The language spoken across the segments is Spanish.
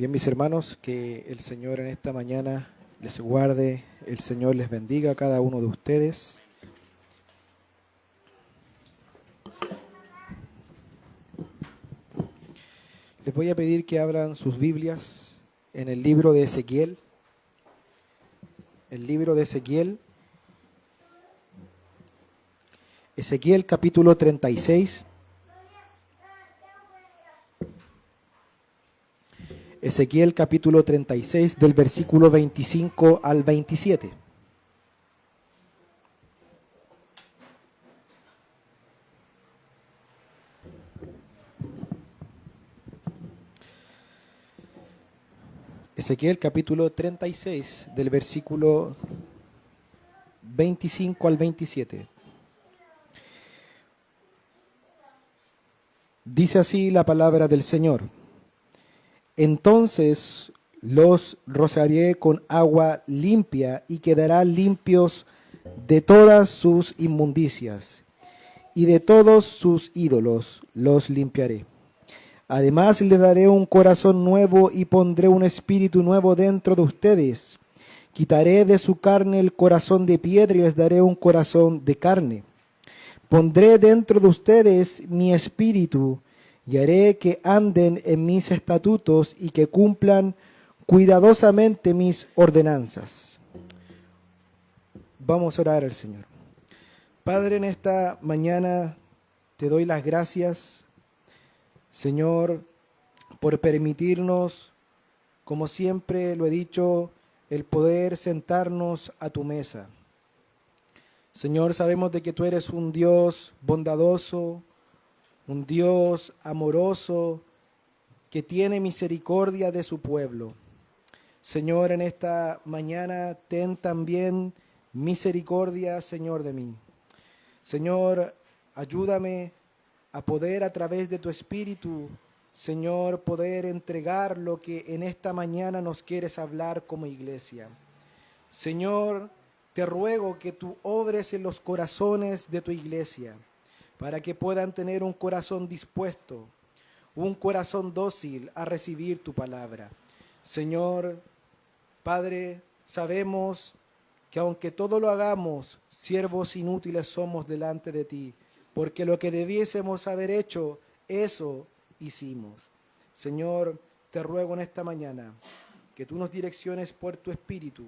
Bien, mis hermanos, que el Señor en esta mañana les guarde, el Señor les bendiga a cada uno de ustedes. Les voy a pedir que abran sus Biblias en el libro de Ezequiel. El libro de Ezequiel. Ezequiel capítulo 36. Ezequiel capítulo 36 del versículo 25 al 27. Ezequiel capítulo 36 del versículo 25 al 27. Dice así la palabra del Señor. Entonces los rociaré con agua limpia y quedarán limpios de todas sus inmundicias y de todos sus ídolos los limpiaré. Además les daré un corazón nuevo y pondré un espíritu nuevo dentro de ustedes. Quitaré de su carne el corazón de piedra y les daré un corazón de carne. Pondré dentro de ustedes mi espíritu y haré que anden en mis estatutos y que cumplan cuidadosamente mis ordenanzas. Vamos a orar al Señor. Padre, en esta mañana te doy las gracias, Señor, por permitirnos, como siempre lo he dicho, el poder sentarnos a tu mesa. Señor, sabemos de que tú eres un Dios bondadoso, un Dios amoroso, que tiene misericordia de su pueblo. Señor, en esta mañana ten también misericordia, Señor, de mí. Señor, ayúdame a poder a través de tu Espíritu, Señor, poder entregar lo que en esta mañana nos quieres hablar como iglesia. Señor, te ruego que tú obres en los corazones de tu iglesia, para que puedan tener un corazón dispuesto, un corazón dócil a recibir tu palabra. Señor, Padre, sabemos que aunque todo lo hagamos, siervos inútiles somos delante de ti, porque lo que debiésemos haber hecho, eso hicimos. Señor, te ruego en esta mañana que tú nos direcciones por tu Espíritu,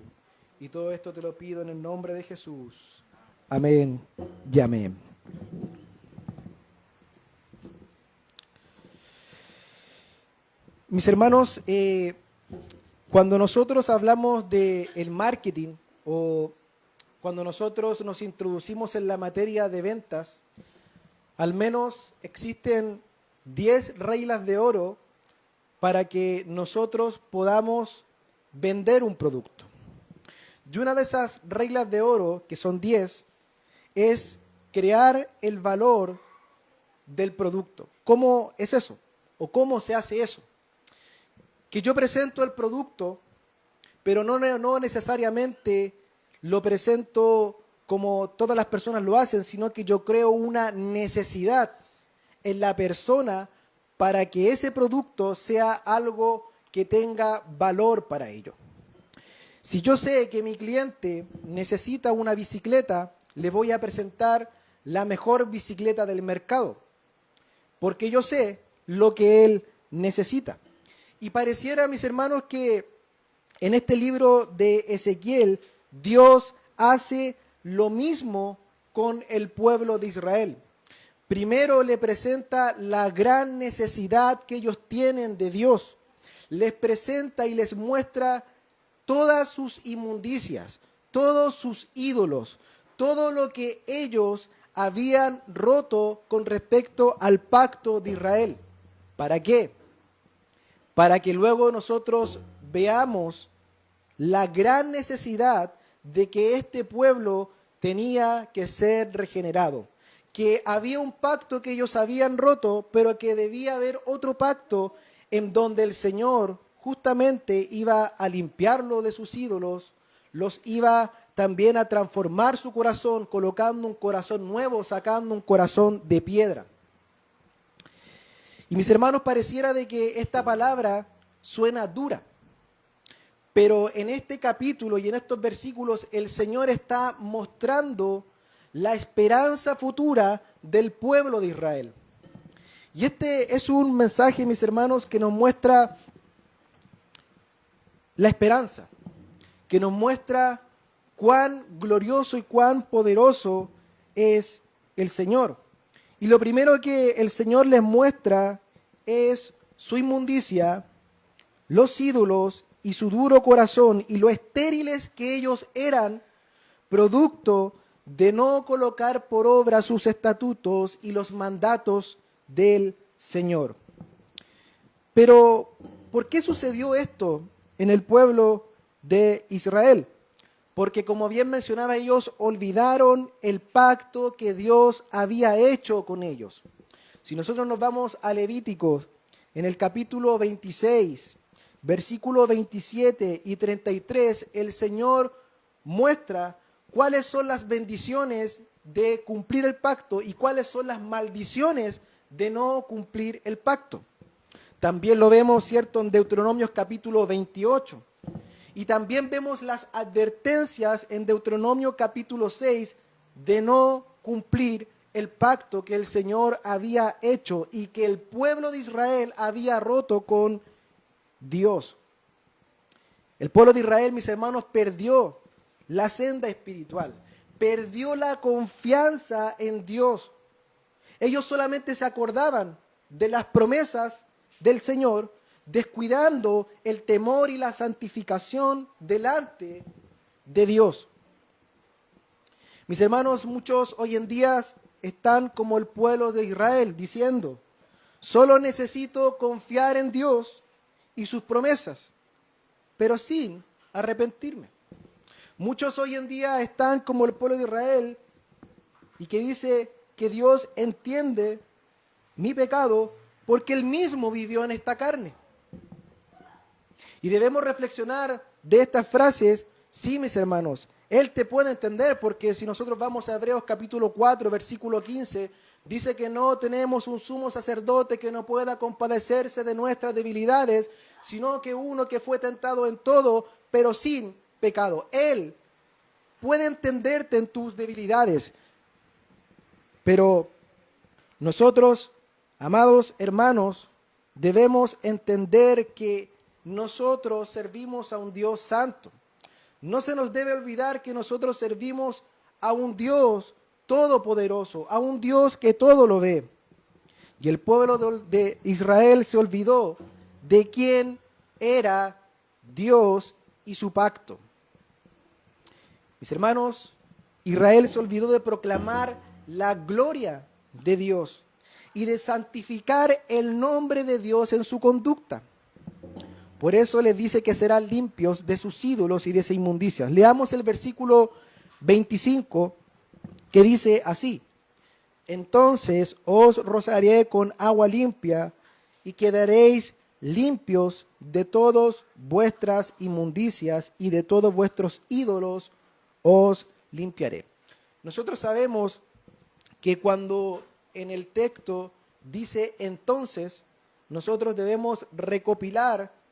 y todo esto te lo pido en el nombre de Jesús. Amén y amén. Mis hermanos, cuando nosotros hablamos del marketing o cuando nosotros nos introducimos en la materia de ventas, al menos existen 10 reglas de oro para que nosotros podamos vender un producto. Y una de esas reglas de oro, que son 10, es crear el valor del producto. ¿Cómo es eso? ¿O cómo se hace eso? Que yo presento el producto, pero no necesariamente lo presento como todas las personas lo hacen, sino que yo creo una necesidad en la persona para que ese producto sea algo que tenga valor para ello. Si yo sé que mi cliente necesita una bicicleta, le voy a presentar la mejor bicicleta del mercado, porque yo sé lo que él necesita. Y pareciera, mis hermanos, que en este libro de Ezequiel, Dios hace lo mismo con el pueblo de Israel. Primero le presenta la gran necesidad que ellos tienen de Dios. Les presenta y les muestra todas sus inmundicias, todos sus ídolos, todo lo que ellos habían roto con respecto al pacto de Israel. ¿Para qué? Para que luego nosotros veamos la gran necesidad de que este pueblo tenía que ser regenerado, que había un pacto que ellos habían roto, pero que debía haber otro pacto en donde el Señor justamente iba a limpiarlo de sus ídolos, los iba también a transformar su corazón, colocando un corazón nuevo, sacando un corazón de piedra. Y mis hermanos, pareciera de que esta palabra suena dura. Pero en este capítulo y en estos versículos el Señor está mostrando la esperanza futura del pueblo de Israel. Y este es un mensaje, mis hermanos, que nos muestra la esperanza, que nos muestra cuán glorioso y cuán poderoso es el Señor. Y lo primero que el Señor les muestra es su inmundicia, los ídolos y su duro corazón y lo estériles que ellos eran, producto de no colocar por obra sus estatutos y los mandatos del Señor. Pero, ¿por qué sucedió esto en el pueblo de Israel? Porque, como bien mencionaba, ellos olvidaron el pacto que Dios había hecho con ellos. Si nosotros nos vamos a Levíticos, en el capítulo 26, versículos 27 y 33, el Señor muestra cuáles son las bendiciones de cumplir el pacto y cuáles son las maldiciones de no cumplir el pacto. También lo vemos, ¿cierto?, en Deuteronomios capítulo 28. Y también vemos las advertencias en Deuteronomio capítulo 6 de no cumplir el pacto que el Señor había hecho y que el pueblo de Israel había roto con Dios. El pueblo de Israel, mis hermanos, perdió la senda espiritual, perdió la confianza en Dios. Ellos solamente se acordaban de las promesas del Señor, descuidando el temor y la santificación delante de Dios. Mis hermanos, muchos hoy en día están como el pueblo de Israel, diciendo, solo necesito confiar en Dios y sus promesas, pero sin arrepentirme. Muchos hoy en día están como el pueblo de Israel y que dice que Dios entiende mi pecado porque Él mismo vivió en esta carne. Y debemos reflexionar de estas frases, sí, mis hermanos, Él te puede entender, porque si nosotros vamos a Hebreos capítulo 4, versículo 15, dice que no tenemos un sumo sacerdote que no pueda compadecerse de nuestras debilidades, sino que uno que fue tentado en todo, pero sin pecado. Él puede entenderte en tus debilidades, pero nosotros, amados hermanos, debemos entender que nosotros servimos a un Dios santo. No se nos debe olvidar que nosotros servimos a un Dios todopoderoso, a un Dios que todo lo ve. Y el pueblo de Israel se olvidó de quién era Dios y su pacto. Mis hermanos, Israel se olvidó de proclamar la gloria de Dios y de santificar el nombre de Dios en su conducta. Por eso les dice que serán limpios de sus ídolos y de sus inmundicias. Leamos el versículo 25 que dice así: entonces os rociaré con agua limpia y quedaréis limpios de todas vuestras inmundicias y de todos vuestros ídolos os limpiaré. Nosotros sabemos que cuando en el texto dice entonces, nosotros debemos recopilar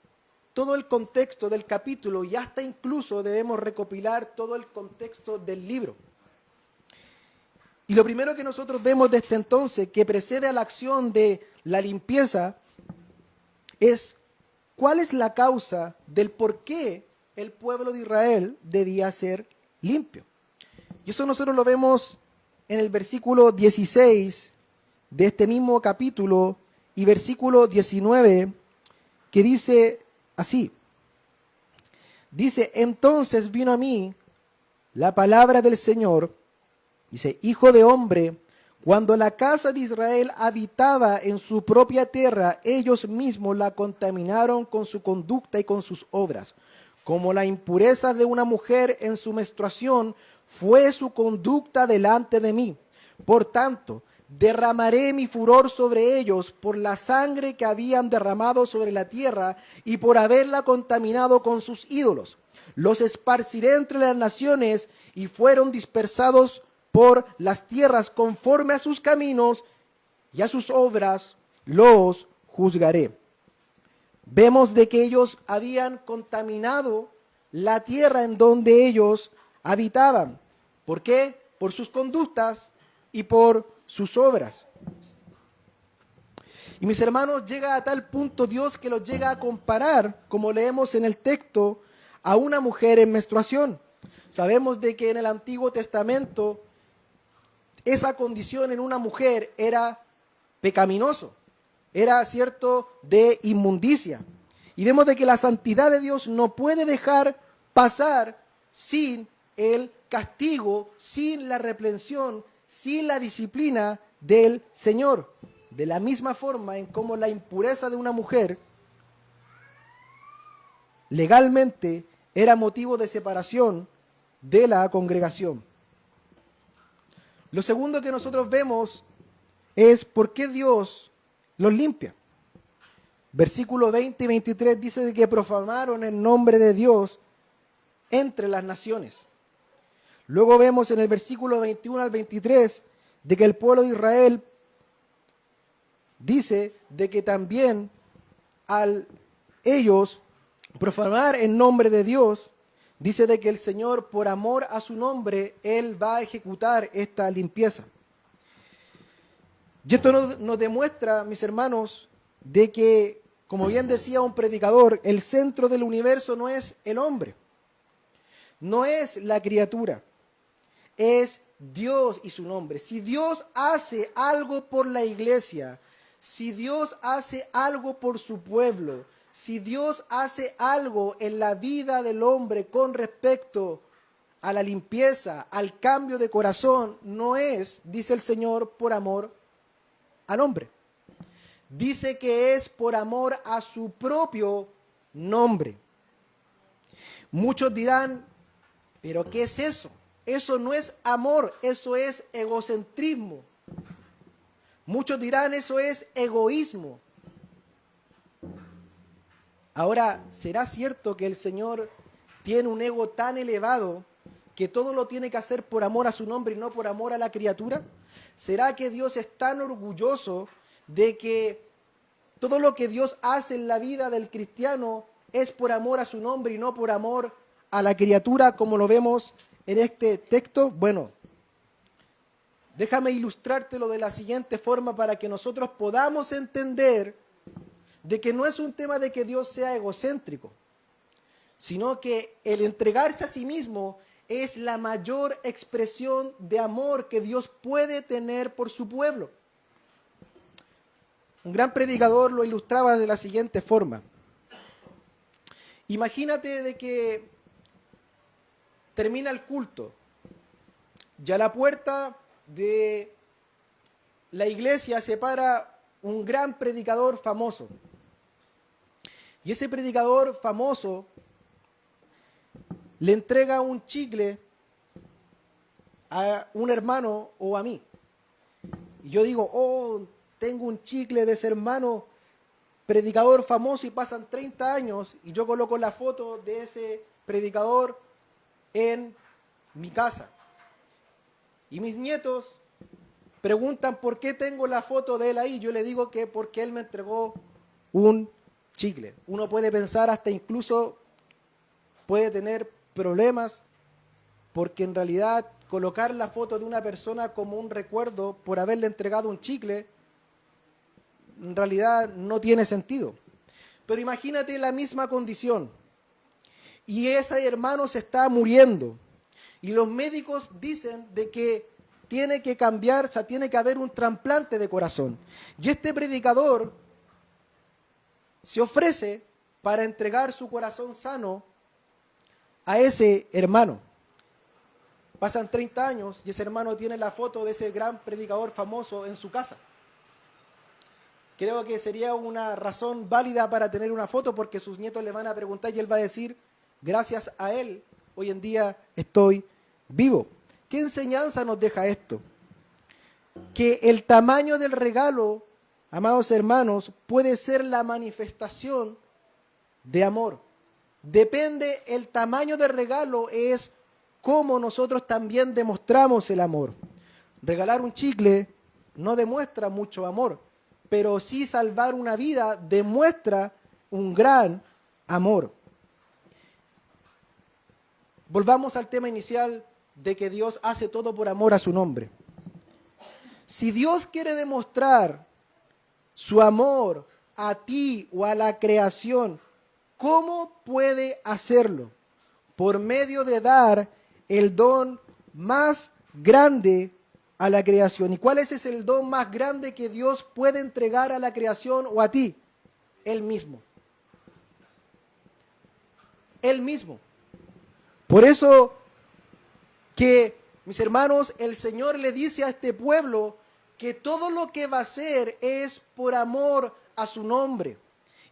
todo el contexto del capítulo y hasta incluso debemos recopilar todo el contexto del libro. Y lo primero que nosotros vemos de este entonces, que precede a la acción de la limpieza, es cuál es la causa del por qué el pueblo de Israel debía ser limpio. Y eso nosotros lo vemos en el versículo 16 de este mismo capítulo y versículo 19, que dice así. Dice, entonces vino a mí la palabra del Señor, dice, hijo de hombre, cuando la casa de Israel habitaba en su propia tierra, ellos mismos la contaminaron con su conducta y con sus obras. Como la impureza de una mujer en su menstruación fue su conducta delante de mí. Por tanto, derramaré mi furor sobre ellos por la sangre que habían derramado sobre la tierra y por haberla contaminado con sus ídolos. Los esparciré entre las naciones y fueron dispersados por las tierras conforme a sus caminos y a sus obras los juzgaré. Vemos de que ellos habían contaminado la tierra en donde ellos habitaban. ¿Por qué? Por sus conductas y por sus obras. Y mis hermanos, llega a tal punto Dios que los llega a comparar, como leemos en el texto, a una mujer en menstruación. Sabemos de que en el Antiguo Testamento esa condición en una mujer era pecaminoso, era cierto de inmundicia. Y vemos de que la santidad de Dios no puede dejar pasar sin el castigo, sin la reprensión, sin la disciplina del Señor. De la misma forma en cómo la impureza de una mujer legalmente era motivo de separación de la congregación. Lo segundo que nosotros vemos es por qué Dios los limpia. Versículos 20 y 23 dice de que profanaron el nombre de Dios entre las naciones. Luego vemos en el versículo 21 al 23 de que el pueblo de Israel dice de que también al ellos profanar el nombre de Dios, dice de que el Señor, por amor a su nombre, Él va a ejecutar esta limpieza. Y esto nos demuestra, mis hermanos, de que, como bien decía un predicador, el centro del universo no es el hombre, no es la criatura, es Dios y su nombre. Si Dios hace algo por la iglesia, si Dios hace algo por su pueblo, si Dios hace algo en la vida del hombre con respecto a la limpieza, al cambio de corazón, no es, dice el Señor, por amor al hombre. Dice que es por amor a su propio nombre. Muchos dirán, ¿pero qué es eso? Eso no es amor, eso es egocentrismo. Muchos dirán, eso es egoísmo. Ahora, ¿será cierto que el Señor tiene un ego tan elevado que todo lo tiene que hacer por amor a su nombre y no por amor a la criatura? ¿Será que Dios es tan orgulloso de que todo lo que Dios hace en la vida del cristiano es por amor a su nombre y no por amor a la criatura, como lo vemos en este texto? Bueno, déjame ilustrártelo de la siguiente forma para que nosotros podamos entender de que no es un tema de que Dios sea egocéntrico, sino que el entregarse a sí mismo es la mayor expresión de amor que Dios puede tener por su pueblo. Un gran predicador lo ilustraba de la siguiente forma. Imagínate de que termina el culto, ya a la puerta de la iglesia se para un gran predicador famoso. Y ese predicador famoso le entrega un chicle a un hermano o a mí. Y yo digo, oh, tengo un chicle de ese hermano predicador famoso, y pasan 30 años y yo coloco la foto de ese predicador en mi casa. Y mis nietos preguntan por qué tengo la foto de él ahí. Yo le digo que porque él me entregó un chicle. Uno puede pensar hasta incluso puede tener problemas porque en realidad colocar la foto de una persona como un recuerdo por haberle entregado un chicle en realidad no tiene sentido. Pero imagínate la misma condición y ese hermano se está muriendo y los médicos dicen de que tiene que cambiar, o sea, tiene que haber un trasplante de corazón. Y este predicador se ofrece para entregar su corazón sano a ese hermano. Pasan 30 años y ese hermano tiene la foto de ese gran predicador famoso en su casa. Creo que sería una razón válida para tener una foto porque sus nietos le van a preguntar y él va a decir, gracias a él, hoy en día estoy vivo. ¿Qué enseñanza nos deja esto? Que el tamaño del regalo, amados hermanos, puede ser la manifestación de amor. Depende, el tamaño del regalo es cómo nosotros también demostramos el amor. Regalar un chicle no demuestra mucho amor, pero sí salvar una vida demuestra un gran amor. Volvamos al tema inicial de que Dios hace todo por amor a su nombre. Si Dios quiere demostrar su amor a ti o a la creación, ¿cómo puede hacerlo? Por medio de dar el don más grande a la creación. ¿Y cuál es ese el don más grande que Dios puede entregar a la creación o a ti? Él mismo. Él mismo. Por eso que, mis hermanos, el Señor le dice a este pueblo que todo lo que va a hacer es por amor a su nombre.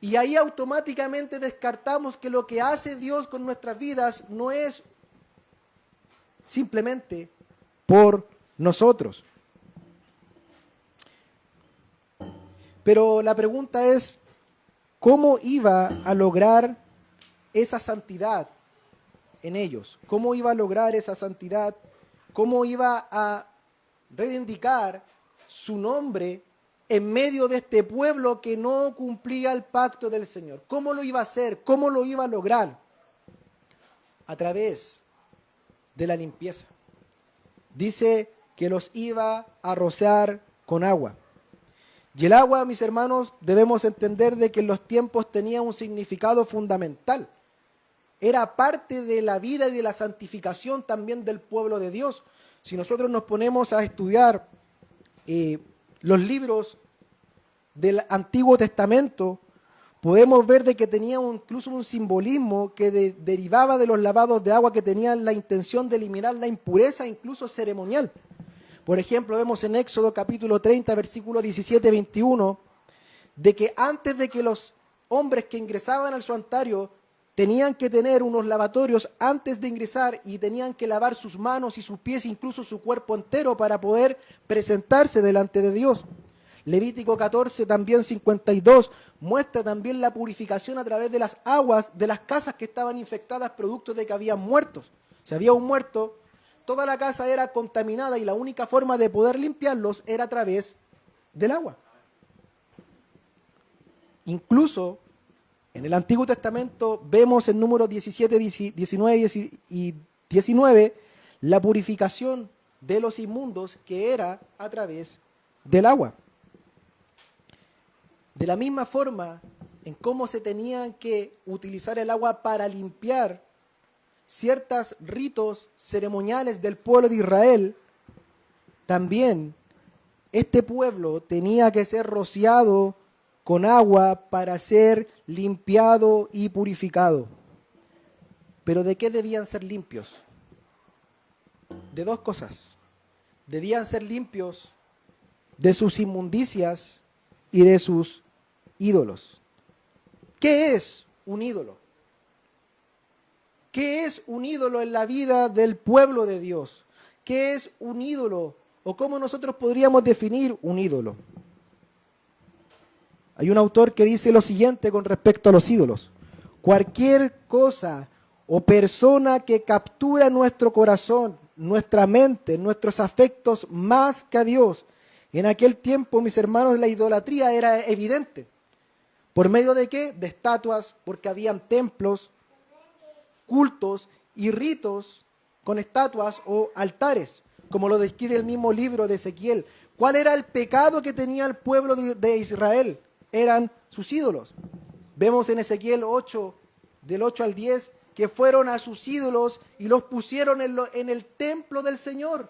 Y ahí automáticamente descartamos que lo que hace Dios con nuestras vidas no es simplemente por nosotros. Pero la pregunta es, ¿cómo iba a lograr esa santidad en ellos? ¿Cómo iba a lograr esa santidad? ¿Cómo iba a reivindicar su nombre en medio de este pueblo que no cumplía el pacto del Señor? ¿Cómo lo iba a hacer? ¿Cómo lo iba a lograr? A través de la limpieza. Dice que los iba a rociar con agua. Y el agua, mis hermanos, debemos entender de que en los tiempos tenía un significado fundamental. Era parte de la vida y de la santificación también del pueblo de Dios. Si nosotros nos ponemos a estudiar los libros del Antiguo Testamento, podemos ver de que tenía incluso un simbolismo que derivaba de los lavados de agua que tenían la intención de eliminar la impureza, incluso ceremonial. Por ejemplo, vemos en Éxodo capítulo 30, versículo 17-21, de que antes de que los hombres que ingresaban al santuario tenían que tener unos lavatorios antes de ingresar y tenían que lavar sus manos y sus pies, incluso su cuerpo entero, para poder presentarse delante de Dios. Levítico 14, también 52, muestra también la purificación a través de las aguas de las casas que estaban infectadas producto de que habían muertos. Si había un muerto, toda la casa era contaminada y la única forma de poder limpiarlos era a través del agua. Incluso en el Antiguo Testamento vemos en Números 17, 19 y 19 la purificación de los inmundos que era a través del agua. De la misma forma, en cómo se tenían que utilizar el agua para limpiar ciertos ritos ceremoniales del pueblo de Israel, también este pueblo tenía que ser rociado con agua para ser limpiado y purificado. ¿Pero de qué debían ser limpios? De dos cosas. Debían ser limpios de sus inmundicias y de sus ídolos. ¿Qué es un ídolo? ¿Qué es un ídolo en la vida del pueblo de Dios? ¿Qué es un ídolo? ¿O cómo nosotros podríamos definir un ídolo? Hay un autor que dice lo siguiente con respecto a los ídolos. Cualquier cosa o persona que captura nuestro corazón, nuestra mente, nuestros afectos más que a Dios. En aquel tiempo, mis hermanos, la idolatría era evidente. ¿Por medio de qué? De estatuas, porque habían templos, cultos y ritos con estatuas o altares, como lo describe el mismo libro de Ezequiel. ¿Cuál era el pecado que tenía el pueblo de Israel? Eran sus ídolos. Vemos en Ezequiel 8, del 8 al 10, que fueron a sus ídolos y los pusieron en el templo del Señor.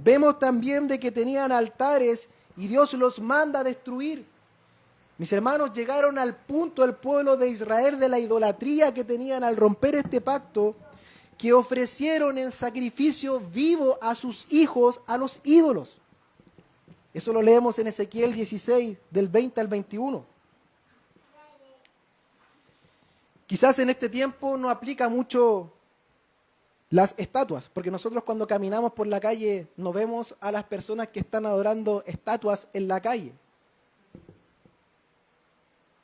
Vemos también de que tenían altares y Dios los manda a destruir. Mis hermanos, llegaron al punto el pueblo de Israel de la idolatría que tenían al romper este pacto, que ofrecieron en sacrificio vivo a sus hijos a los ídolos. Eso lo leemos en Ezequiel 16, del 20 al 21. Quizás en este tiempo no aplica mucho las estatuas, porque nosotros cuando caminamos por la calle no vemos a las personas que están adorando estatuas en la calle.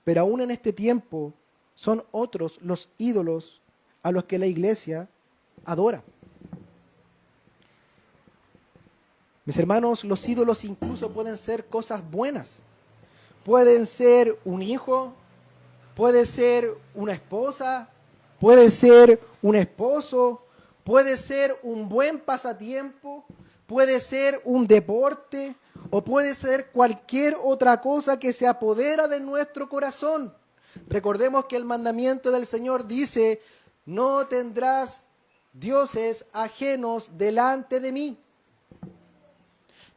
Pero aún en este tiempo son otros los ídolos a los que la iglesia adora. Mis hermanos, los ídolos incluso pueden ser cosas buenas. Pueden ser un hijo, puede ser una esposa, puede ser un esposo, puede ser un buen pasatiempo, puede ser un deporte o puede ser cualquier otra cosa que se apodera de nuestro corazón. Recordemos que el mandamiento del Señor dice: no tendrás dioses ajenos delante de mí.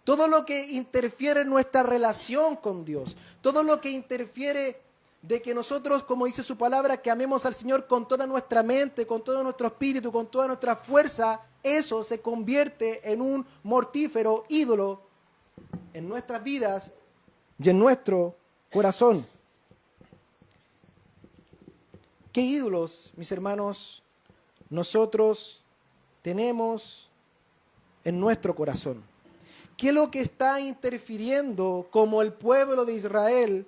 Todo lo que interfiere en nuestra relación con Dios, todo lo que interfiere de que nosotros, como dice su palabra, que amemos al Señor con toda nuestra mente, con todo nuestro espíritu, con toda nuestra fuerza, eso se convierte en un mortífero ídolo en nuestras vidas y en nuestro corazón. ¿Qué ídolos, mis hermanos, nosotros tenemos en nuestro corazón? ¿Qué es lo que está interfiriendo como el pueblo de Israel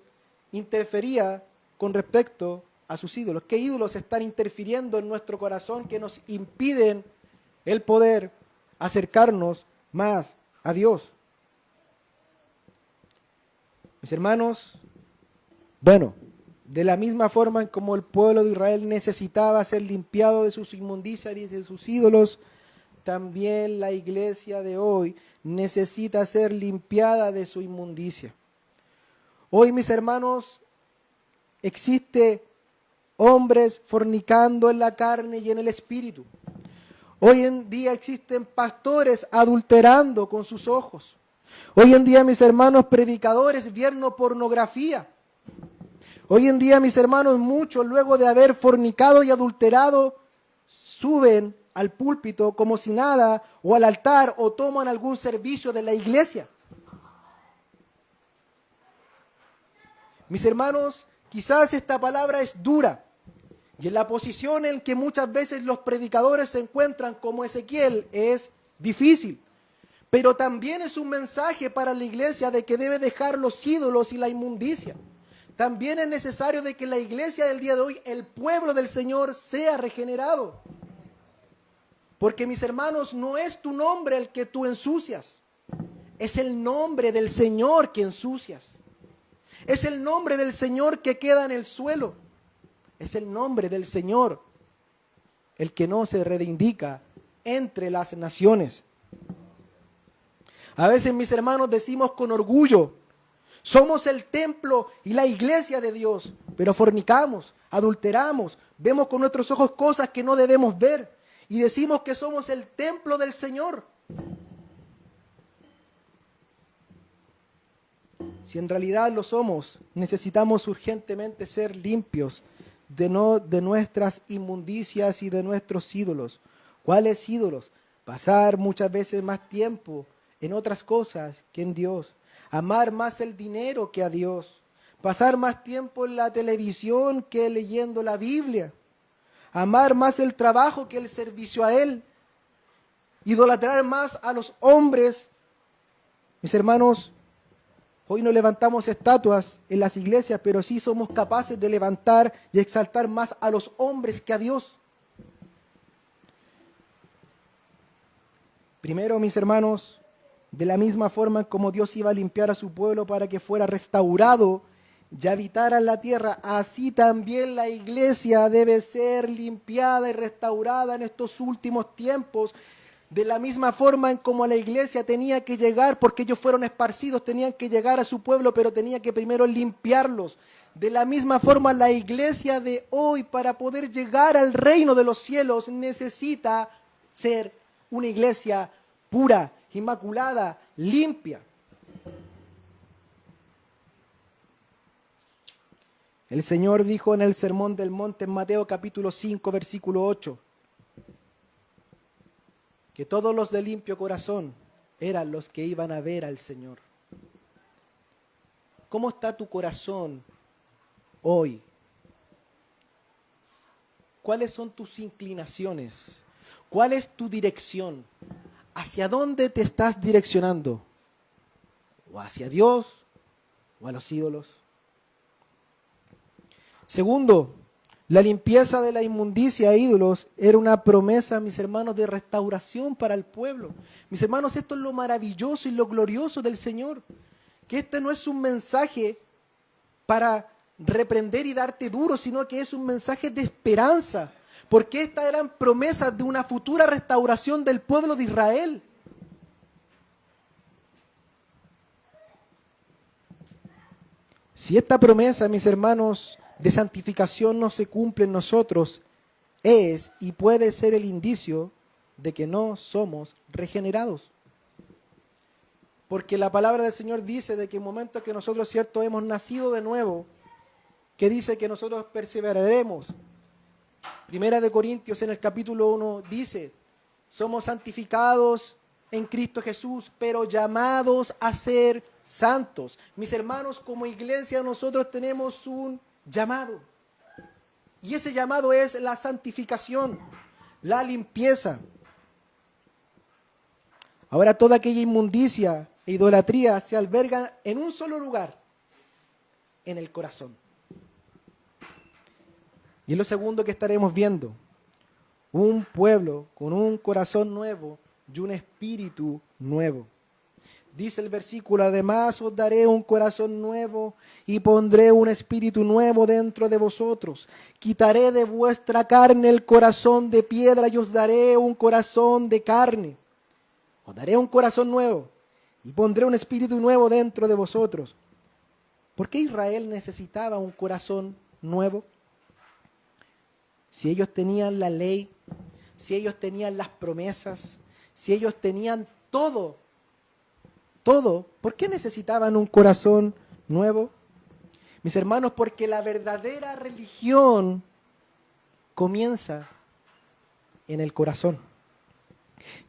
interfería con respecto a sus ídolos? ¿Qué ídolos están interfiriendo en nuestro corazón que nos impiden el poder acercarnos más a Dios? Mis hermanos, bueno, de la misma forma en como el pueblo de Israel necesitaba ser limpiado de sus inmundicias y de sus ídolos, también la iglesia de hoy necesita ser limpiada de su inmundicia. Hoy, mis hermanos, existe hombres fornicando en la carne y en el espíritu. Hoy en día existen pastores adulterando con sus ojos. Hoy en día, mis hermanos, predicadores viendo pornografía. Hoy en día, mis hermanos, muchos, luego de haber fornicado y adulterado, suben al púlpito como si nada, o al altar, o toman algún servicio de la iglesia. Mis hermanos, quizás esta palabra es dura, y en la posición en que muchas veces los predicadores se encuentran, como Ezequiel, es difícil. Pero también es un mensaje para la iglesia de que debe dejar los ídolos y la inmundicia. También es necesario de que la iglesia del día de hoy, el pueblo del Señor, sea regenerado. Porque, mis hermanos, no es tu nombre el que tú ensucias. Es el nombre del Señor que ensucias. Es el nombre del Señor que queda en el suelo. Es el nombre del Señor el que no se reivindica entre las naciones. A veces, mis hermanos, decimos con orgullo: somos el templo y la iglesia de Dios, pero fornicamos, adulteramos, vemos con nuestros ojos cosas que no debemos ver y decimos que somos el templo del Señor. Si en realidad lo somos, necesitamos urgentemente ser limpios de nuestras inmundicias y de nuestros ídolos. ¿Cuáles ídolos? Pasar muchas veces más tiempo en otras cosas que en Dios. Amar más el dinero que a Dios. Pasar más tiempo en la televisión que leyendo la Biblia. Amar más el trabajo que el servicio a Él. Idolatrar más a los hombres. Mis hermanos, hoy no levantamos estatuas en las iglesias, pero sí somos capaces de levantar y exaltar más a los hombres que a Dios. Primero, mis hermanos, de la misma forma como Dios iba a limpiar a su pueblo para que fuera restaurado y habitara en la tierra, así también la iglesia debe ser limpiada y restaurada en estos últimos tiempos. De la misma forma en como la iglesia tenía que llegar, porque ellos fueron esparcidos, tenían que llegar a su pueblo, pero tenía que primero limpiarlos. De la misma forma, la iglesia de hoy, para poder llegar al reino de los cielos, necesita ser una iglesia pura, inmaculada, limpia. El Señor dijo en el Sermón del Monte en Mateo capítulo 5, versículo 8, que todos los de limpio corazón eran los que iban a ver al Señor. ¿Cómo está tu corazón hoy? ¿Cuáles son tus inclinaciones? ¿Cuál es tu dirección? ¿Hacia dónde te estás direccionando? ¿O hacia Dios o a los ídolos? Segundo, la limpieza de la inmundicia e ídolos era una promesa, mis hermanos, de restauración para el pueblo. Mis hermanos, esto es lo maravilloso y lo glorioso del Señor. Que este no es un mensaje para reprender y darte duro, sino que es un mensaje de esperanza, porque estas eran promesas de una futura restauración del pueblo de Israel. Si esta promesa, mis hermanos, de santificación no se cumple en nosotros, es y puede ser el indicio de que no somos regenerados. Porque la palabra del Señor dice de que en el momento que nosotros, cierto, hemos nacido de nuevo, que dice que nosotros perseveraremos. Primera de Corintios en el capítulo 1 dice, somos santificados en Cristo Jesús, pero llamados a ser santos. Mis hermanos, como iglesia nosotros tenemos un llamado. Y ese llamado es la santificación, la limpieza. Ahora toda aquella inmundicia e idolatría se alberga en un solo lugar, en el corazón. Y es lo segundo que estaremos viendo. Un pueblo con un corazón nuevo y un espíritu nuevo. Dice el versículo, además os daré un corazón nuevo y pondré un espíritu nuevo dentro de vosotros. Quitaré de vuestra carne el corazón de piedra y os daré un corazón de carne. Os daré un corazón nuevo y pondré un espíritu nuevo dentro de vosotros. ¿Por qué Israel necesitaba un corazón nuevo? Si ellos tenían la ley, si ellos tenían las promesas, si ellos tenían todo, ¿por qué necesitaban un corazón nuevo? Mis hermanos, porque la verdadera religión comienza en el corazón.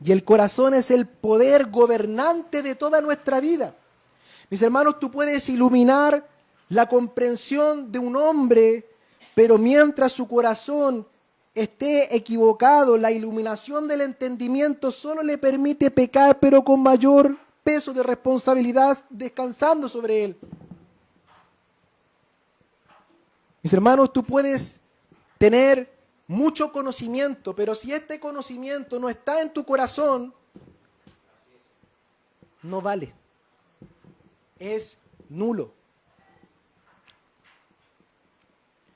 Y el corazón es el poder gobernante de toda nuestra vida. Mis hermanos, tú puedes iluminar la comprensión de un hombre, pero mientras su corazón esté equivocado, la iluminación del entendimiento solo le permite pecar, pero con mayor peso de responsabilidad descansando sobre él. Mis hermanos, tú puedes tener mucho conocimiento, pero si este conocimiento no está en tu corazón, no vale. Es nulo.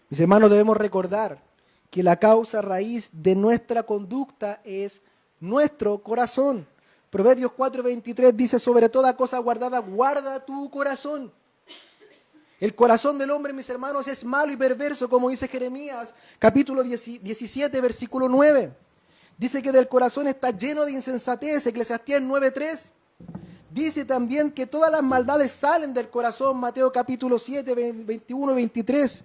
Mis hermanos, debemos recordar que la causa raíz de nuestra conducta es nuestro corazón. Proverbios 4:23 dice, sobre toda cosa guardada, guarda tu corazón. El corazón del hombre, mis hermanos, es malo y perverso, como dice Jeremías, capítulo 17, versículo 9. Dice que del corazón está lleno de insensatez, Eclesiastés 9:3. Dice también que todas las maldades salen del corazón, Mateo capítulo 7, 21 y 23.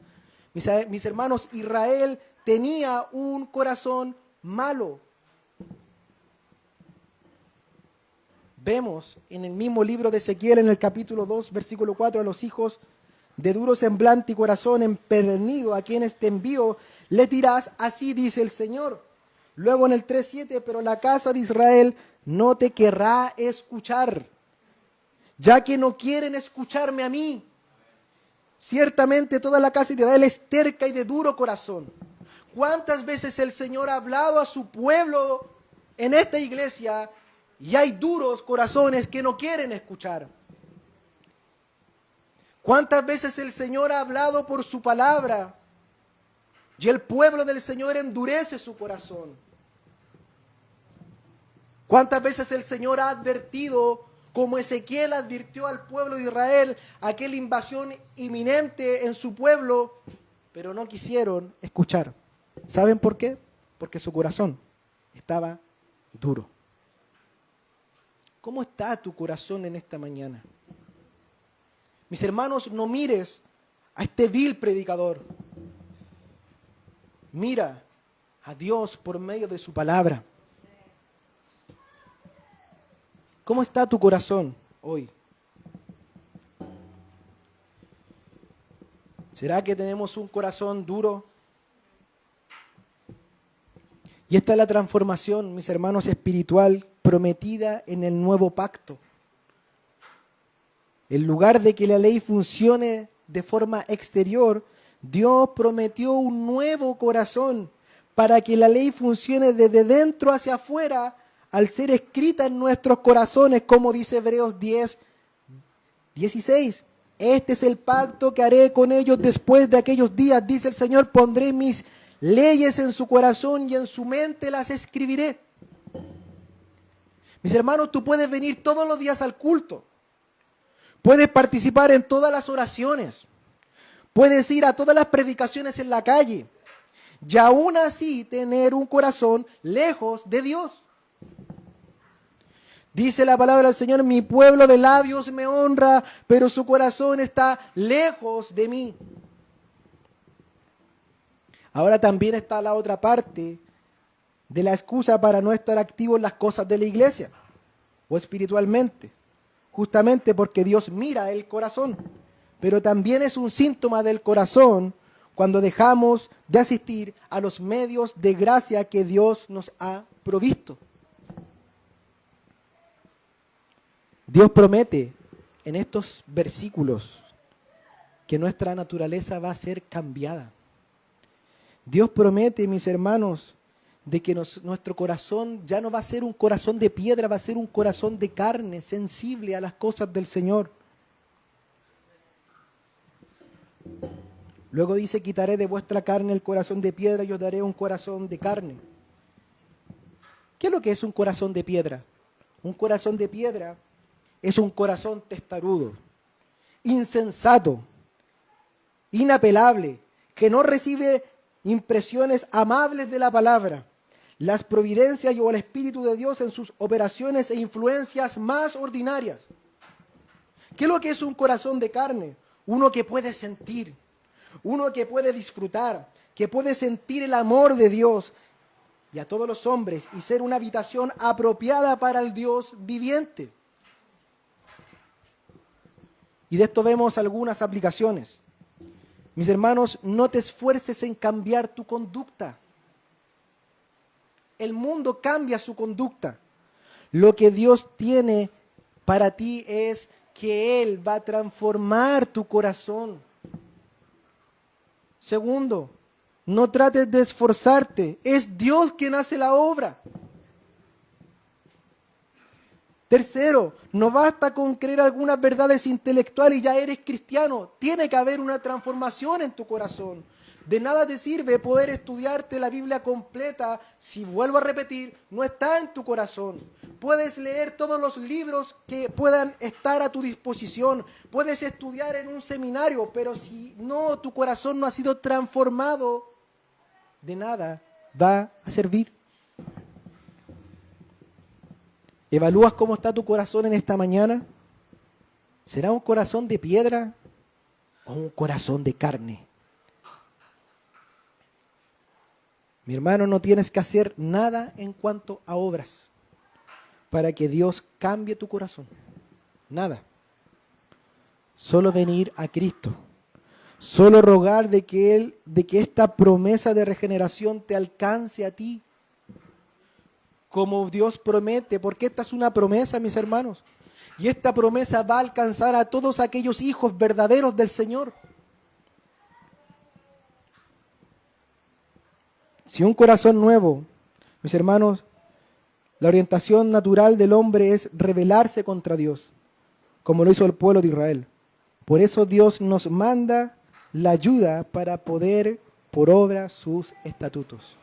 Mis hermanos, Israel tenía un corazón malo. Vemos en el mismo libro de Ezequiel, en el capítulo 2, versículo 4, a los hijos de duro semblante y corazón empedernido, a quienes te envío, le dirás, así dice el Señor. Luego en el 3:7, pero la casa de Israel no te querrá escuchar, ya que no quieren escucharme a mí. Ciertamente toda la casa de Israel es terca y de duro corazón. ¿Cuántas veces el Señor ha hablado a su pueblo en esta iglesia y hay duros corazones que no quieren escuchar? ¿Cuántas veces el Señor ha hablado por su palabra y el pueblo del Señor endurece su corazón? ¿Cuántas veces el Señor ha advertido, como Ezequiel advirtió al pueblo de Israel, aquella invasión inminente en su pueblo, pero no quisieron escuchar? ¿Saben por qué? Porque su corazón estaba duro. ¿Cómo está tu corazón en esta mañana? Mis hermanos, no mires a este vil predicador. Mira a Dios por medio de su palabra. ¿Cómo está tu corazón hoy? ¿Será que tenemos un corazón duro? Y esta es la transformación, mis hermanos, espiritual prometida en el nuevo pacto. En lugar de que la ley funcione de forma exterior, Dios prometió un nuevo corazón para que la ley funcione desde dentro hacia afuera, al ser escrita en nuestros corazones, como dice Hebreos 10:16. Este es el pacto que haré con ellos después de aquellos días, dice el Señor. Pondré mis leyes en su corazón y en su mente las escribiré. Mis hermanos, tú puedes venir todos los días al culto. Puedes participar en todas las oraciones. Puedes ir a todas las predicaciones en la calle. Y aún así tener un corazón lejos de Dios. Dice la palabra del Señor, mi pueblo de labios me honra, pero su corazón está lejos de mí. Ahora también está la otra parte de la excusa para no estar activo en las cosas de la iglesia o espiritualmente. Justamente porque Dios mira el corazón. Pero también es un síntoma del corazón cuando dejamos de asistir a los medios de gracia que Dios nos ha provisto. Dios promete en estos versículos que nuestra naturaleza va a ser cambiada. Dios promete, mis hermanos, de que nuestro corazón ya no va a ser un corazón de piedra, va a ser un corazón de carne, sensible a las cosas del Señor. Luego dice, quitaré de vuestra carne el corazón de piedra y os daré un corazón de carne. ¿Qué es lo que es un corazón de piedra? Un corazón de piedra es un corazón testarudo, insensato, inapelable, que no recibe impresiones amables de la palabra, las providencias o el Espíritu de Dios en sus operaciones e influencias más ordinarias. ¿Qué es lo que es un corazón de carne? Uno que puede sentir, uno que puede disfrutar, que puede sentir el amor de Dios y a todos los hombres y ser una habitación apropiada para el Dios viviente. Y de esto vemos algunas aplicaciones. Mis hermanos, no te esfuerces en cambiar tu conducta. El mundo cambia su conducta. Lo que Dios tiene para ti es que Él va a transformar tu corazón. Segundo, no trates de esforzarte. Es Dios quien hace la obra. Tercero, no basta con creer algunas verdades intelectuales y ya eres cristiano. Tiene que haber una transformación en tu corazón. De nada te sirve poder estudiarte la Biblia completa si, vuelvo a repetir, no está en tu corazón. Puedes leer todos los libros que puedan estar a tu disposición. Puedes estudiar en un seminario, pero si no, tu corazón no ha sido transformado, de nada va a servir. ¿Evalúas cómo está tu corazón en esta mañana? ¿Será un corazón de piedra o un corazón de carne? Mi hermano, no tienes que hacer nada en cuanto a obras para que Dios cambie tu corazón. Nada. Solo venir a Cristo. Solo rogar de que esta promesa de regeneración te alcance a ti. Como Dios promete, porque esta es una promesa, mis hermanos. Y esta promesa va a alcanzar a todos aquellos hijos verdaderos del Señor. Si un corazón nuevo, mis hermanos, la orientación natural del hombre es rebelarse contra Dios, como lo hizo el pueblo de Israel. Por eso Dios nos manda la ayuda para poder por obra sus estatutos.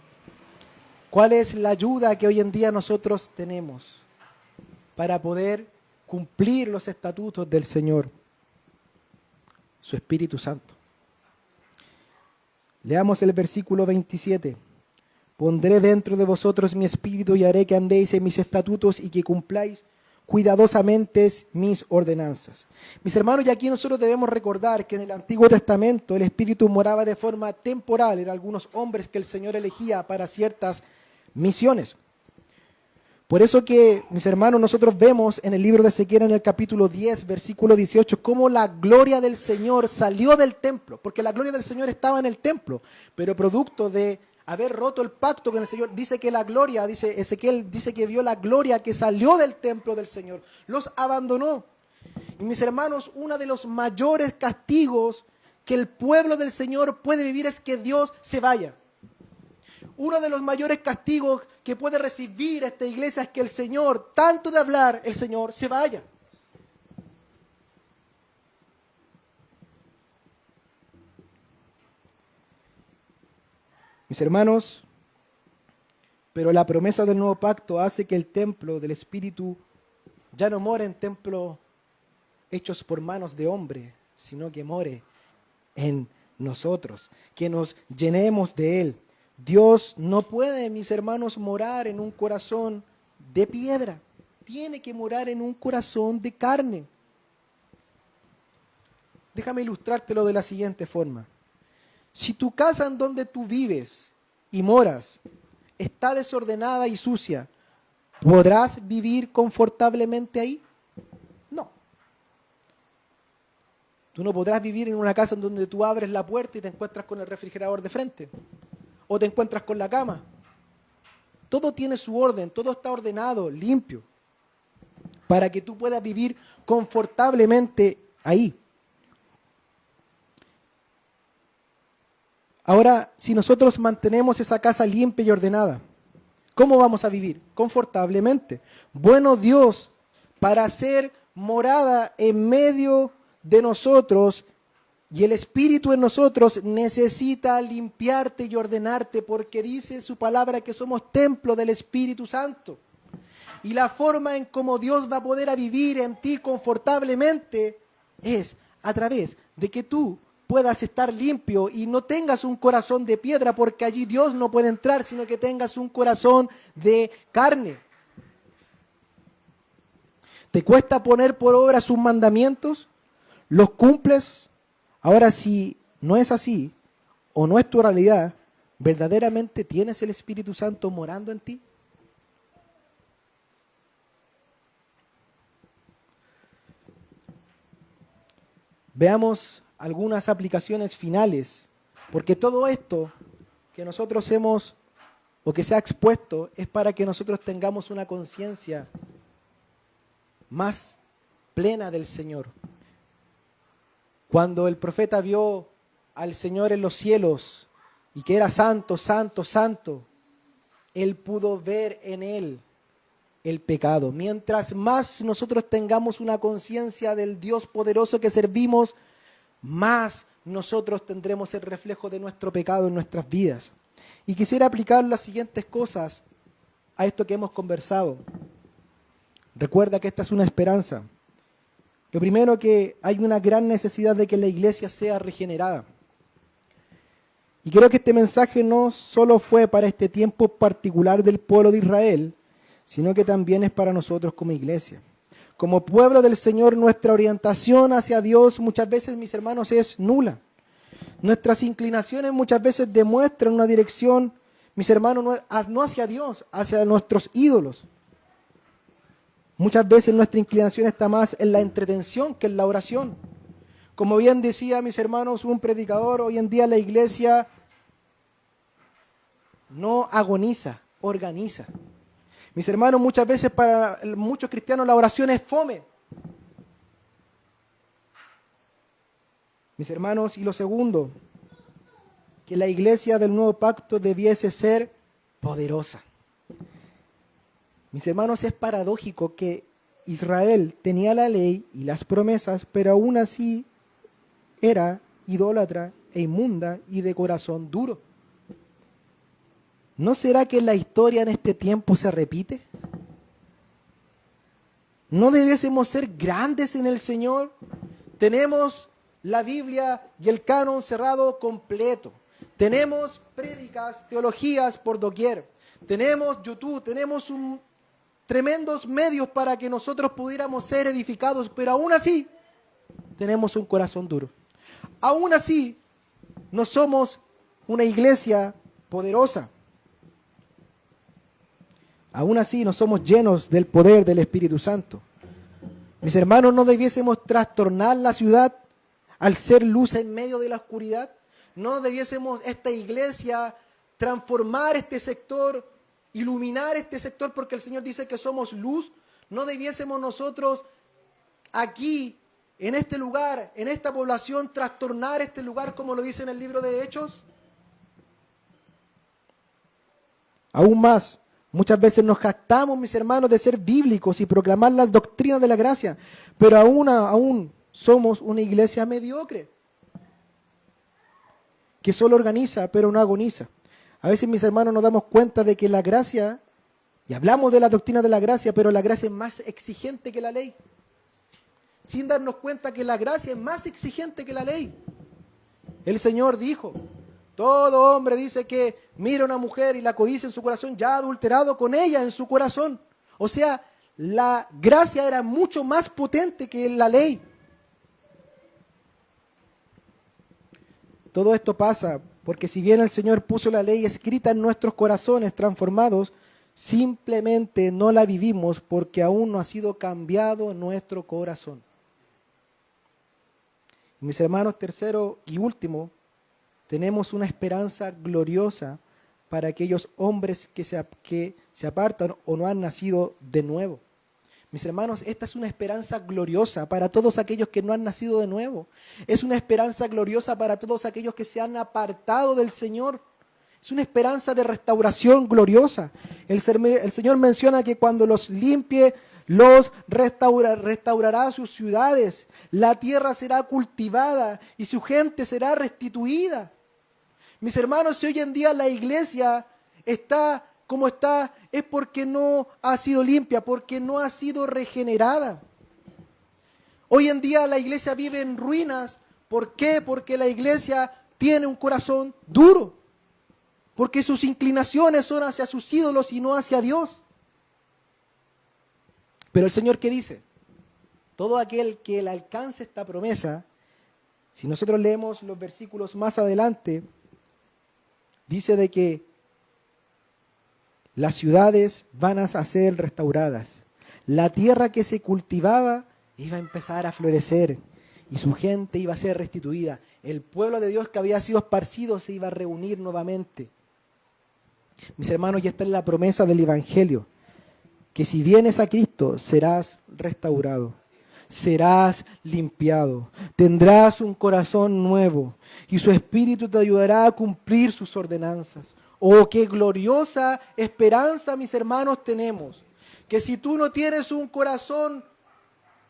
¿Cuál es la ayuda que hoy en día nosotros tenemos para poder cumplir los estatutos del Señor? Su Espíritu Santo. Leamos el versículo 27. Pondré dentro de vosotros mi espíritu y haré que andéis en mis estatutos y que cumpláis cuidadosamente mis ordenanzas. Mis hermanos, y aquí nosotros debemos recordar que en el Antiguo Testamento el Espíritu moraba de forma temporal en algunos hombres que el Señor elegía para ciertas misiones. Por eso que, mis hermanos, nosotros vemos en el libro de Ezequiel en el capítulo 10, versículo 18, cómo la gloria del Señor salió del templo, porque la gloria del Señor estaba en el templo, pero producto de haber roto el pacto con el Señor, dice que la gloria, dice Ezequiel, dice que vio la gloria que salió del templo del Señor, los abandonó. Y mis hermanos, uno de los mayores castigos que el pueblo del Señor puede vivir es que Dios se vaya. Uno de los mayores castigos que puede recibir esta iglesia es que el Señor, tanto de hablar, el Señor se vaya. Mis hermanos, pero la promesa del nuevo pacto hace que el templo del Espíritu ya no more en templos hechos por manos de hombre, sino que more en nosotros, que nos llenemos de Él. Dios no puede, mis hermanos, morar en un corazón de piedra. Tiene que morar en un corazón de carne. Déjame ilustrártelo de la siguiente forma. Si tu casa en donde tú vives y moras está desordenada y sucia, ¿podrás vivir confortablemente ahí? No. Tú no podrás vivir en una casa en donde tú abres la puerta y te encuentras con el refrigerador de frente, o te encuentras con la cama. Todo tiene su orden, todo está ordenado, limpio, para que tú puedas vivir confortablemente ahí. Ahora, si nosotros mantenemos esa casa limpia y ordenada, ¿cómo vamos a vivir? Confortablemente. Bueno, Dios, para hacer morada en medio de nosotros y el Espíritu en nosotros, necesita limpiarte y ordenarte, porque dice su palabra que somos templo del Espíritu Santo. Y la forma en cómo Dios va a poder vivir en ti confortablemente es a través de que tú puedas estar limpio y no tengas un corazón de piedra, porque allí Dios no puede entrar, sino que tengas un corazón de carne. ¿Te cuesta poner por obra sus mandamientos? ¿Los cumples? Ahora, si no es así, o no es tu realidad, ¿verdaderamente tienes el Espíritu Santo morando en ti? Veamos algunas aplicaciones finales, porque todo esto que nosotros hemos, o que se ha expuesto, es para que nosotros tengamos una conciencia más plena del Señor. Cuando el profeta vio al Señor en los cielos y que era santo, santo, santo, él pudo ver en él el pecado. Mientras más nosotros tengamos una conciencia del Dios poderoso que servimos, más nosotros tendremos el reflejo de nuestro pecado en nuestras vidas. Y quisiera aplicar las siguientes cosas a esto que hemos conversado. Recuerda que esta es una esperanza. Lo primero, que hay una gran necesidad de que la iglesia sea regenerada. Y creo que este mensaje no solo fue para este tiempo particular del pueblo de Israel, sino que también es para nosotros como iglesia. Como pueblo del Señor, nuestra orientación hacia Dios muchas veces, mis hermanos, es nula. Nuestras inclinaciones muchas veces demuestran una dirección, mis hermanos, no hacia Dios, hacia nuestros ídolos. Muchas veces nuestra inclinación está más en la entretención que en la oración. Como bien decía, mis hermanos, un predicador, hoy en día la iglesia no agoniza, organiza. Mis hermanos, muchas veces para muchos cristianos la oración es fome. Mis hermanos, y lo segundo, que la iglesia del nuevo pacto debiese ser poderosa. Mis hermanos, es paradójico que Israel tenía la ley y las promesas, pero aún así era idólatra e inmunda y de corazón duro. ¿No será que la historia en este tiempo se repite? ¿No debiésemos ser grandes en el Señor? Tenemos la Biblia y el canon cerrado completo. Tenemos prédicas, teologías por doquier. Tenemos YouTube, tenemos tremendos medios para que nosotros pudiéramos ser edificados, pero aún así tenemos un corazón duro. Aún así no somos una iglesia poderosa. Aún así no somos llenos del poder del Espíritu Santo. Mis hermanos, ¿no debiésemos trastornar la ciudad al ser luz en medio de la oscuridad? ¿No debiésemos esta iglesia transformar este sector, iluminar este sector, porque el Señor dice que somos luz? ¿No debiésemos nosotros aquí, en este lugar, en esta población, trastornar este lugar como lo dice en el libro de Hechos? Aún más, muchas veces nos jactamos, mis hermanos, de ser bíblicos y proclamar las doctrinas de la gracia, pero aún somos una iglesia mediocre, que solo organiza, pero no agoniza. A veces, mis hermanos, nos damos cuenta de que la gracia, y hablamos de la doctrina de la gracia, pero la gracia es más exigente que la ley. Sin darnos cuenta que la gracia es más exigente que la ley. El Señor dijo, todo hombre dice que mira a una mujer y la codicia en su corazón, ya ha adulterado con ella en su corazón. O sea, la gracia era mucho más potente que la ley. Todo esto pasa porque si bien el Señor puso la ley escrita en nuestros corazones transformados, simplemente no la vivimos porque aún no ha sido cambiado nuestro corazón. Mis hermanos, tercero y último, tenemos una esperanza gloriosa para aquellos hombres que se apartan o no han nacido de nuevo. Mis hermanos, esta es una esperanza gloriosa para todos aquellos que no han nacido de nuevo. Es una esperanza gloriosa para todos aquellos que se han apartado del Señor. Es una esperanza de restauración gloriosa. El Señor menciona que cuando los limpie, los restaurará sus ciudades. La tierra será cultivada y su gente será restituida. Mis hermanos, si hoy en día la iglesia está como está, es porque no ha sido limpia, porque no ha sido regenerada. Hoy en día la iglesia vive en ruinas. ¿Por qué? Porque la iglesia tiene un corazón duro. Porque sus inclinaciones son hacia sus ídolos y no hacia Dios. Pero el Señor, ¿qué dice? Todo aquel que le alcance esta promesa, si nosotros leemos los versículos más adelante, dice de que las ciudades van a ser restauradas. La tierra que se cultivaba iba a empezar a florecer y su gente iba a ser restituida. El pueblo de Dios que había sido esparcido se iba a reunir nuevamente. Mis hermanos, ya está en la promesa del Evangelio, que si vienes a Cristo serás restaurado, serás limpiado, tendrás un corazón nuevo y su Espíritu te ayudará a cumplir sus ordenanzas. Oh, qué gloriosa esperanza, mis hermanos, tenemos. Que si tú no tienes un corazón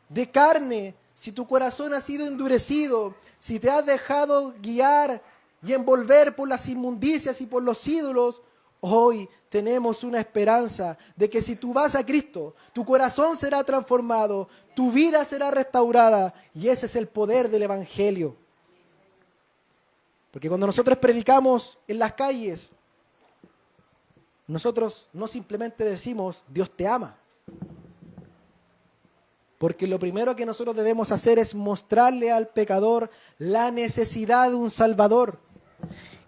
de carne, si tu corazón ha sido endurecido, si te has dejado guiar y envolver por las inmundicias y por los ídolos, hoy tenemos una esperanza de que si tú vas a Cristo, tu corazón será transformado, tu vida será restaurada, y ese es el poder del Evangelio. Porque cuando nosotros predicamos en las calles, nosotros no simplemente decimos, Dios te ama. Porque lo primero que nosotros debemos hacer es mostrarle al pecador la necesidad de un Salvador.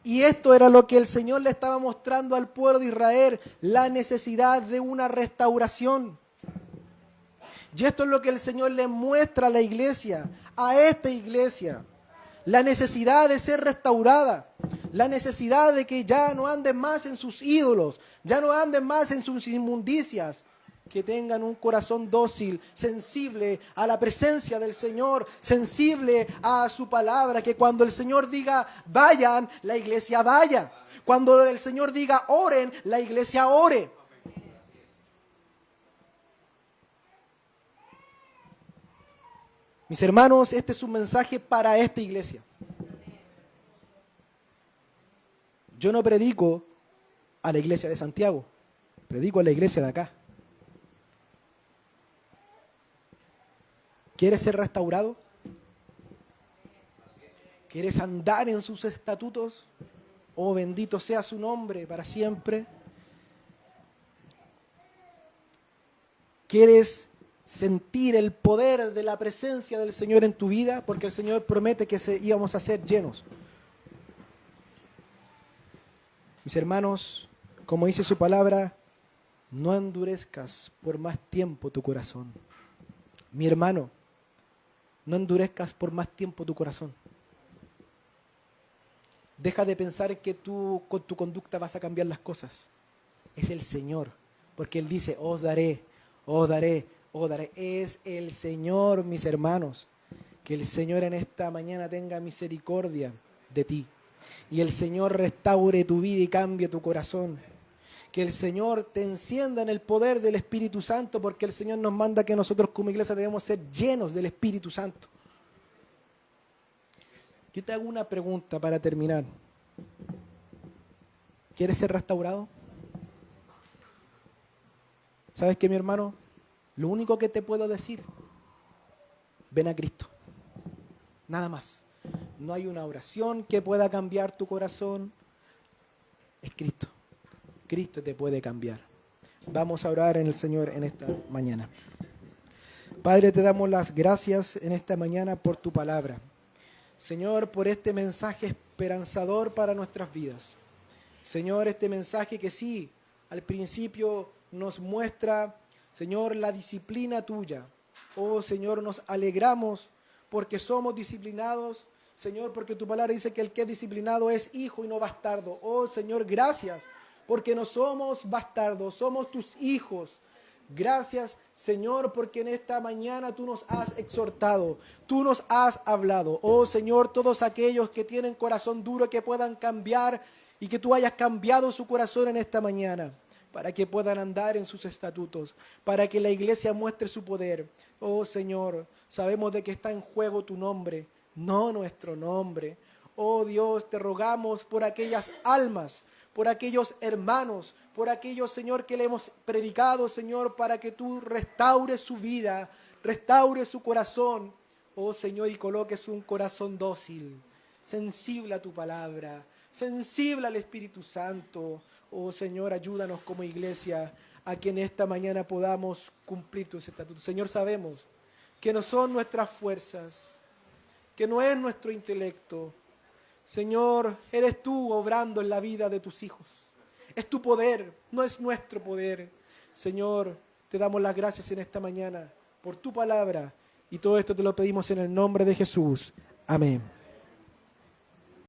Y esto era lo que el Señor le estaba mostrando al pueblo de Israel, la necesidad de una restauración. Y esto es lo que el Señor le muestra a la iglesia, a esta iglesia. La necesidad de ser restaurada, la necesidad de que ya no anden más en sus ídolos, ya no anden más en sus inmundicias, que tengan un corazón dócil, sensible a la presencia del Señor, sensible a su palabra, que cuando el Señor diga vayan, la iglesia vaya. Cuando el Señor diga oren, la iglesia ore. Mis hermanos, este es un mensaje para esta iglesia. Yo no predico a la iglesia de Santiago, predico a la iglesia de acá. ¿Quieres ser restaurado? ¿Quieres andar en sus estatutos? Oh, bendito sea su nombre para siempre. ¿Quieres sentir el poder de la presencia del Señor en tu vida? Porque el Señor promete que íbamos a ser llenos. Mis hermanos, como dice su palabra, no endurezcas por más tiempo tu corazón. Mi hermano, no endurezcas por más tiempo tu corazón. Deja de pensar que tú con tu conducta vas a cambiar las cosas. Es el Señor, porque Él dice, os daré, os daré, os daré. Es el Señor, mis hermanos. Que el Señor en esta mañana tenga misericordia de ti. Y el Señor restaure tu vida y cambie tu corazón. Que el Señor te encienda en el poder del Espíritu Santo, porque el Señor nos manda que nosotros como iglesia debemos ser llenos del Espíritu Santo. Yo te hago una pregunta para terminar. ¿Quieres ser restaurado? ¿Sabes qué, mi hermano? Lo único que te puedo decir, ven a Cristo. Nada más. No hay una oración que pueda cambiar tu corazón. Es Cristo. Cristo te puede cambiar. Vamos a orar en el Señor en esta mañana. Padre, te damos las gracias en esta mañana por tu palabra. Señor, por este mensaje esperanzador para nuestras vidas. Señor, este mensaje que sí, al principio nos muestra, Señor, la disciplina tuya. Oh, Señor, nos alegramos porque somos disciplinados. Señor, porque tu palabra dice que el que es disciplinado es hijo y no bastardo. Oh, Señor, gracias, porque no somos bastardos, somos tus hijos. Gracias, Señor, porque en esta mañana tú nos has exhortado, tú nos has hablado. Oh, Señor, todos aquellos que tienen corazón duro que puedan cambiar y que tú hayas cambiado su corazón en esta mañana, para que puedan andar en sus estatutos, para que la iglesia muestre su poder. Oh, Señor, sabemos de que está en juego tu nombre, no nuestro nombre. Oh, Dios, te rogamos por aquellas almas, por aquellos hermanos, por aquellos, Señor, que le hemos predicado, Señor, para que tú restaures su vida, restaures su corazón. Oh, Señor, y coloques un corazón dócil, sensible a tu palabra, sensible al Espíritu Santo. Oh, Señor, ayúdanos como iglesia a que en esta mañana podamos cumplir tus estatutos. Señor, sabemos que no son nuestras fuerzas, que no es nuestro intelecto. Señor, eres tú obrando en la vida de tus hijos. Es tu poder, no es nuestro poder. Señor, te damos las gracias en esta mañana por tu palabra y todo esto te lo pedimos en el nombre de Jesús. Amén.